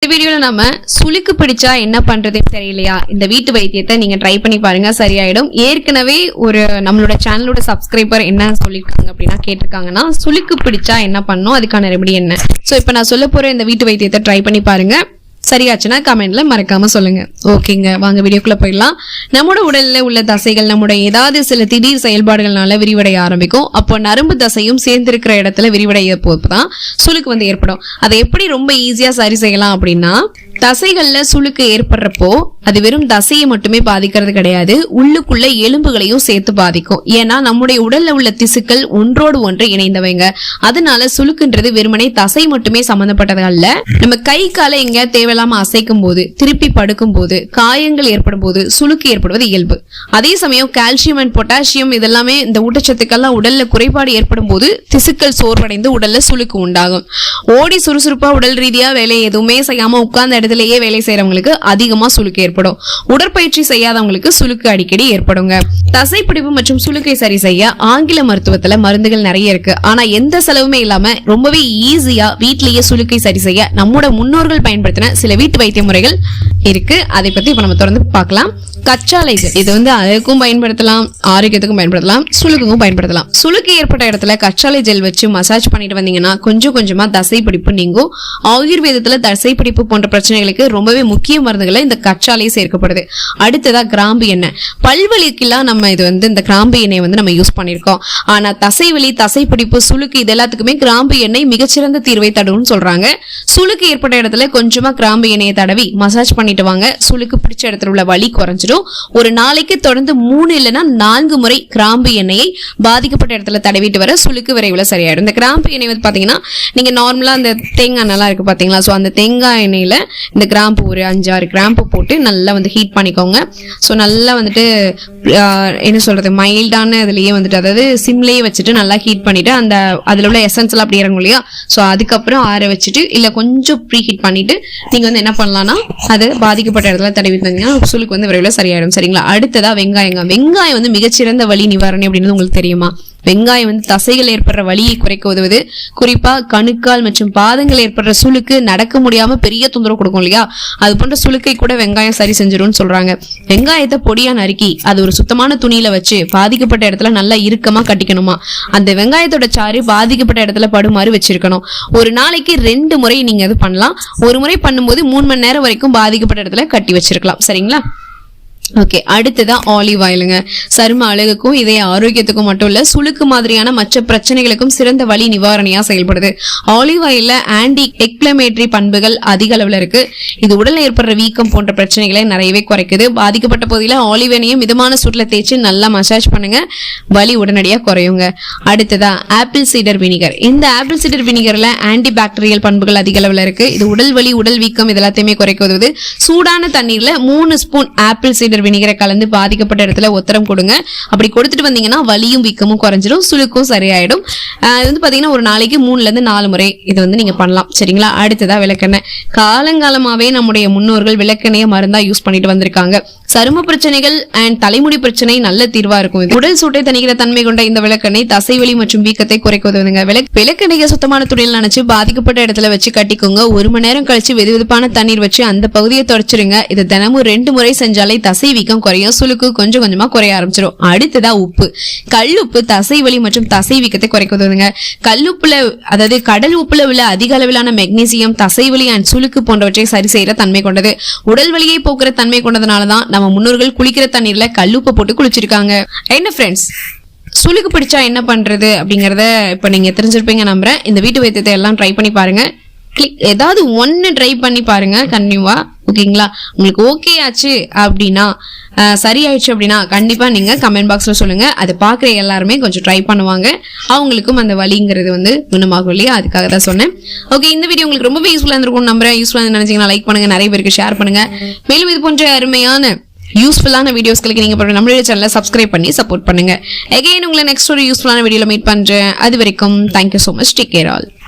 இந்த வீடியோல நம்ம சுளுக்கு பிடிச்சா என்ன பண்றதுன்னு தெரியலையா, இந்த வீட்டு வைத்தியத்தை நீங்க ட்ரை பண்ணி பாருங்க, சரியாயிடும். ஏற்கனவே ஒரு நம்மளோட சேனலோட சப்ஸ்கிரைபர் என்ன சொல்லிருக்காங்க அப்படின்னா கேட்டிருக்காங்கன்னா, சுளுக்கு பிடிச்சா என்ன பண்ணும், அதுக்கான ரெமெடி என்ன. சோ இப்ப நான் சொல்ல போற இந்த வீட்டு வைத்தியத்தை ட்ரை பண்ணி பாருங்க. சரியாச்சுன்னா கமெண்ட்ல மறக்காம சொல்லுங்க. ஓகேங்க, வாங்க வீடியோக்குள்ள போயிடலாம். நம்மளோட உடல்ல உள்ள தசைகள் நம்மளோட ஏதாவது சில திடீர் செயல்பாடுகள்னால விரிவடைய ஆரம்பிக்கும். அப்போ நரம்பு தசையும் சேர்ந்திருக்கிற இடத்துல விரிவடைய போதுதான் சுளுக்கு ஏற்படும். அதை எப்படி ரொம்ப ஈஸியா சரி செய்யலாம் அப்படின்னா, தசைகள்ல சுளுக்கு ஏற்படுறப்போ அது வெறும் தசையை மட்டுமே பாதிக்கிறது கிடையாது, உள்ளுக்குள்ள எலும்புகளையும் சேர்த்து பாதிக்கும். ஏன்னா நம்முடைய உடல்ல உள்ள திசுக்கள் ஒன்றோடு ஒன்று இணைந்தவைங்க. அதனால சுளுக்குன்றது வெறுமனே தசை மட்டுமே சம்பந்தப்பட்டது அல்ல. நம்ம கை காலை எங்க தேவையில்லாம அசைக்கும் போது, திருப்பி படுக்கும் போது, காயங்கள் ஏற்படும் போது சுளுக்கு ஏற்படுவது இயல்பு. அதே சமயம் கால்சியம் அண்ட் பொட்டாசியம் இதெல்லாமே இந்த ஊட்டச்சத்துக்கெல்லாம் உடல்ல குறைபாடு ஏற்படும் போது திசுக்கள் சோர்வடைந்து உடல்ல சுளுக்கு உண்டாகும். ஓடி சுறுசுறுப்பா உடல் ரீதியா வேலை எதுவுமே செய்யாம உட்கார்ந்த இடத்துலயே வேலை செய்யறவங்களுக்கு அதிகமா சுளுக்கு ஏற்படும். உடற்பயிற்சி செய்யாதவங்களுக்கு சுளுக்கு அடிக்கடி ஏற்படுங்க. தசைப்பிடிப்பு மற்றும் சுளுக்கை சரி செய்ய ஆங்கில மருத்துவத்துல மருந்துகள் நிறைய இருக்கு. ஆனா எந்த செலவுமே இல்லாம ரொம்பவே ஈஸியா வீட்லயே சுளுக்கை சரி செய்ய நம்மோட முன்னோர்கள் பயன்படுத்தின சில வீட்டு வைத்திய முறைகள் இருக்கு. அதை பத்தி இப்ப நம்ம தொடர்ந்து பார்க்கலாம். கச்சாலை ஜெல், இது அழகுக்கும் பயன்படுத்தலாம், ஆரோக்கியத்துக்கும் பயன்படுத்தலாம், சுளுக்குக்கும் பயன்படுத்தலாம். சுளுக்கு ஏற்பட்ட இடத்துல கச்சாலை ஜெல் வச்சு மசாஜ் பண்ணிட்டு வந்தீங்கன்னா கொஞ்சம் கொஞ்சமா தசை பிடிப்பு நீங்கும். ஆயுர்வேதத்துல தசை பிடிப்பு போன்ற பிரச்சனைகளுக்கு ரொம்பவே முக்கிய மருந்துகளை இந்த கச்சாலை சேர்க்கப்படுது. அடுத்ததா கிராம்பு எண்ணெய். பல்வலிக்கெல்லாம் நம்ம இது இந்த கிராம்பு எண்ணெய் நம்ம யூஸ் பண்ணிருக்கோம். ஆனா தசைவலி, தசை பிடிப்பு, சுளுக்கு இது எல்லாத்துக்குமே கிராம்பு எண்ணெய் மிகச்சிறந்த தீர்வை தடுன்னு சொல்றாங்க. சுளுக்கு ஏற்பட்ட இடத்துல கொஞ்சமா கிராம்பு எண்ணெயை தடவி மசாஜ் பண்ணிட்டு வாங்க. சுளுக்கு பிடிச்ச இடத்துல உள்ள வலி குறைஞ்சிடும். ஒரு நாளைக்கு தொடர்ந்து 3 இல்லைன்னா 4 முறை கிராம்பு எண்ணெயை பாதிக்கப்பட்ட இடத்துல தடவிட்டு வர சுளுக்கு விரைவில் சரியாயிடும். இந்த கிராம்பு எண்ணெய் பாத்தீங்கன்னா நீங்க நார்மலா அந்த தேங்காய் நல்லா இருக்கு பாத்தீங்களா, சோ அந்த தேங்காய் எண்ணெயில இந்த கிராம்பு ஒரு 5-6 கிராம்பு போட்டு நல்லா ஹீட் பண்ணிக்கோங்க. சோ நல்லா என்ன சொல்றது, மைல்டான இதுலயே அதாவது சிம்லயே வச்சுட்டு நல்லா ஹீட் பண்ணிட்டு அந்த அதுல உள்ள எசன்ஸ் எல்லாம் அப்படி இறங்கும் இல்லையா, சோ அதுக்கப்புறம் ஆற வச்சுட்டு இல்ல கொஞ்சம் ப்ரீ ஹீட் பண்ணிட்டு நீங்க என்ன பண்ணலாம்னா அது பாதிக்கப்பட்ட இடத்துல தடவி தந்தீங்கன்னா சுளுக்கு விரைவில் சரியாயிடும். சரிங்களா. அடுத்ததா வெங்காயங்க. வெங்காயம் மிகச்சிறந்த வலி நிவாரணி அப்படின்னு உங்களுக்கு தெரியுமா? வெங்காயம் தசைகள் ஏற்படுற வலியை குறைக்க உதவுது. குறிப்பா கணுக்கால் மற்றும் பாதங்கள் ஏற்படுற சுளுக்கு நடக்க முடியாம பெரிய தொந்தரவு கொடுக்கும் இல்லையா, அது போன்ற சுளுக்கை கூட வெங்காயம் சரி செஞ்சிடும் சொல்றாங்க. வெங்காயத்தை பொடியா நறுக்கி அது ஒரு சுத்தமான துணியில வச்சு பாதிக்கப்பட்ட இடத்துல நல்லா இறுக்கமா கட்டிக்கணுமா. அந்த வெங்காயத்தோட சாறு பாதிக்கப்பட்ட இடத்துல படுமாறு வச்சிருக்கணும். ஒரு நாளைக்கு 2 முறை நீங்க அது பண்ணலாம். ஒரு முறை பண்ணும்போது 3 மணி நேரம் வரைக்கும் பாதிக்கப்பட்ட இடத்துல கட்டி வச்சிருக்கலாம். சரிங்களா. ஓகே, அடுத்ததா ஆலிவ் ஆயிலுங்க. சரும அழகுக்கும் இதய ஆரோக்கியத்துக்கும் மட்டும் இல்ல, சுளுக்கு மாதிரியான மற்ற பிரச்சனைகளுக்கும் சிறந்த வலி நிவாரணியா செயல்படுது. ஆலிவ் ஆயில்ல ஆன்டி எக்ஸ்பிளமேட்டரி பண்புகள் அதிக அளவுல இருக்கு. இது உடல்ல ஏற்படுற வீக்கம் போன்ற பிரச்சனைகளை நிறையவே குறைக்குது. பாதிக்கப்பட்ட பகுதியில ஆலிவ் எண்ணெயும் மிதமான சூட்ல தேய்ச்சி நல்லா மசாஜ் பண்ணுங்க, வலி உடனடியா குறையுங்க. அடுத்ததா ஆப்பிள் சீடர் வினிகர். இந்த ஆப்பிள் சீடர் வினிகர்ல ஆன்டி பாக்டீரியல் பண்புகள் அதிக அளவுல இருக்கு. இது உடல் வலி, உடல் வீக்கம் இது எல்லாத்தையுமே குறைக்க உதவுது. சூடான தண்ணீர்ல 3 ஸ்பூன் ஆப்பிள் சீடர் வினிகரை கலந்து பாதிக்கப்பட்ட இடத்துல ஒத்தரம் கொடுங்க. அப்படி கொடுத்துட்டு வந்தீங்கன்னா வலியும் வீக்கமும் குறைஞ்சிடும், சுளுக்கும் சரியாயிடும். இது பாத்தீங்கன்னா ஒரு நாளைக்கு 3 ல இருந்து 4 முறை இது நீங்க பண்ணலாம். சரிங்களா. அடுத்ததா விளக்கெண்ணெய். காலங்காலமாவே நம்முடைய முன்னோர்கள் விளக்கெண்ணைய மருந்தா யூஸ் பண்ணிட்டு வந்திருக்காங்க. சரும பிரச்சனைகள் அண்ட் தலைமுடி பிரச்சனை நல்ல தீர்வா இருக்கும். உடல் சூட்டை தணிக்கிற தன்மை கொண்ட இந்த விளக்கெண்ணெய் தசைவலி மற்றும் வீக்கத்தை குறைக்க உதவுதுங்க. விளக்கெண்ணெயை சுத்தமான துணியில் நினைச்சு பாதிக்கப்பட்ட இடத்துல வச்சு கட்டிக்கோங்க. 1 மணி நேரம் கழிச்சு வெதுவெதுப்பான தண்ணீர் வச்சு அந்த பகுதியை தொடச்சிருங்க. இது தினமும் 2 முறை செஞ்சாலே தசை வீக்கம் குறையும், சுளுக்கு கொஞ்சம் கொஞ்சமா குறைய ஆரம்பிச்சிடும். அடுத்ததா உப்பு. கல்லுப்பு தசைவலி மற்றும் தசை வீக்கத்தை குறைக்க உதவுதுங்க. கல்லுப்புல அதாவது கடல் உப்புல உள்ள அதிக அளவிலான மெக்னீசியம் தசைவலி அண்ட் சுளுக்கு போன்றவற்றை சரி செய்யற தன்மை கொண்டது. உடல் வலியை போக்குற தன்மை கொண்டதுனாலதான் நம்ம முன்னோர்கள் குளிக்கிற தண்ணீர்ல கல்லுப்பு போட்டு குளிச்சிருக்காங்க. என்ன ஃப்ரெண்ட்ஸ், சுளுக்கு பிடிச்சா என்ன பண்றது அப்படிங்கறத இப்ப நீங்க தெரிஞ்சிருப்பீங்க நம்புறேன். இந்த வீட்டு வைத்தியத்தை எல்லாம் ட்ரை பண்ணி பாருங்க. ஏதாவது ஒன்னு ட்ரை பண்ணி பாருங்க கண்டிப்பா. ஓகேங்களா. உங்களுக்கு ஓகே ஆச்சு அப்படின்னா, சரியாயிடுச்சு அப்படின்னா கண்டிப்பா நீங்க கமெண்ட் பாக்ஸ்ல சொல்லுங்க. அதை பாக்குற எல்லாருமே கொஞ்சம் ட்ரை பண்ணுவாங்க, அவங்களுக்கும் அந்த வலிங்கிறது குணமாகும் இல்லையா, அதுக்காக தான் சொன்னேன். ஓகே, இந்த வீடியோ உங்களுக்கு ரொம்பவே யூஸ்ஃபுல்லா இருந்திருக்கும் நம்புறேன். யூஸ்ஃபுல்லா நினைச்சீங்கன்னா லைக் பண்ணுங்க, நிறைய பேருக்கு ஷேர் பண்ணுங்க. மேலும் இது போன்ற அருமையான யூஸ்ஃபுல்லான வீடியோஸ்களுக்கு நீங்க நம்மளுடைய சேனலை சப்ஸ்கிரைப் பண்ணி சப்போர்ட் பண்ணுங்க. அகைன் உங்களை நெக்ஸ்ட் ஒரு யூஸ்ஃபுல்லான வீடியோல மீட் பண்றேன். அது வரைக்கும் thank you so much. Take care all.